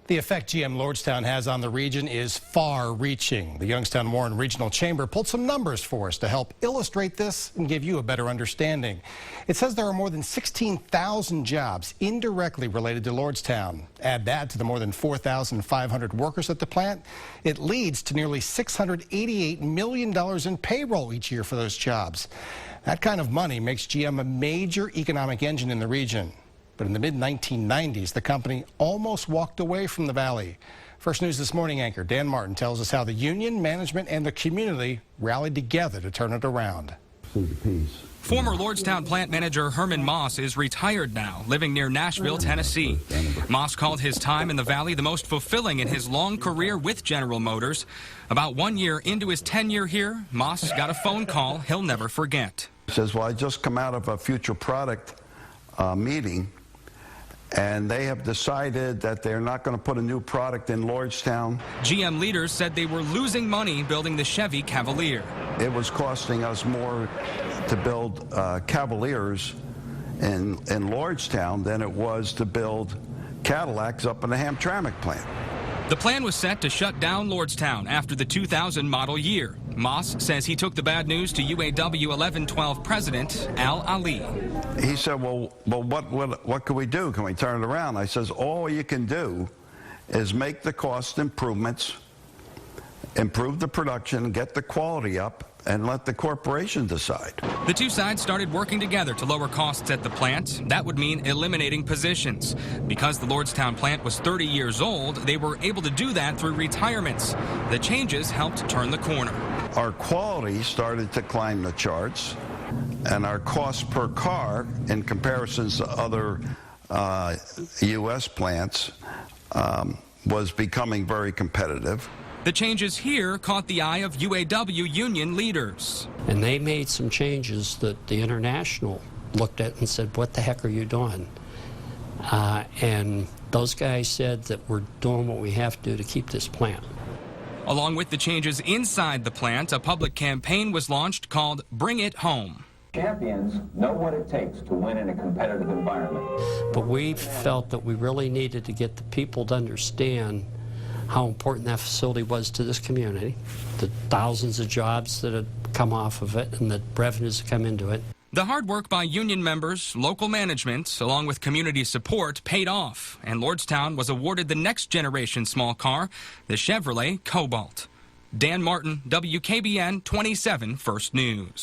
The effect GM Lordstown has on the region is far-reaching. The Youngstown-Warren Regional Chamber pulled some numbers for us to help illustrate this and give you a better understanding. It says there are more than 16,000 jobs indirectly related to Lordstown. Add that to the more than 4,500 workers at the plant, it leads to nearly $688 million in payroll each year for those jobs. That kind of money makes GM a major economic engine in the region. But in the mid-1990s, the company almost walked away from the valley. First News This Morning anchor Dan Martin tells us how the union, management, and the community rallied together to turn it around. Former Lordstown plant manager Herman Moss is retired now, living near Nashville, Tennessee. Moss called his time in the valley the most fulfilling in his long career with General Motors. About 1 year into his tenure here, Moss got a phone call he'll never forget. He says, well, I just come out of a future product meeting, and they have decided that they're not going to put a new product in Lordstown. GM leaders said they were losing money building the Chevy Cavalier. It was costing us more to build Cavaliers in Lordstown than it was to build Cadillacs up in the Hamtramck plant. The plan was set to shut down Lordstown after the 2000 model year. Moss says he took the bad news to UAW 1112 president Al Ali. He said, well, what can we do? Can we turn it around? I says, all you can do is make the cost improvements, improve the production, get the quality up, and let the corporation decide. The two sides started working together to lower costs at the plant. That would mean eliminating positions. Because the Lordstown plant was 30 years old, they were able to do that through retirements. The changes helped turn the corner. Our quality started to climb the charts, and our cost per car in comparisons to other U.S. plants was becoming very competitive. The changes here caught the eye of UAW union leaders. And they made some changes that the International looked at and said, what the heck are you doing? And those guys said that we're doing what we have to do to keep this plant. Along with the changes inside the plant, a public campaign was launched called Bring It Home. Champions know what it takes to win in a competitive environment. But we felt that we really needed to get the people to understand how important that facility was to this community, the thousands of jobs that had come off of it and the revenues that come into it. The hard work by union members, local management, along with community support paid off, and Lordstown was awarded the next generation small car, the Chevrolet Cobalt. Dan Martin, WKBN 27 First News.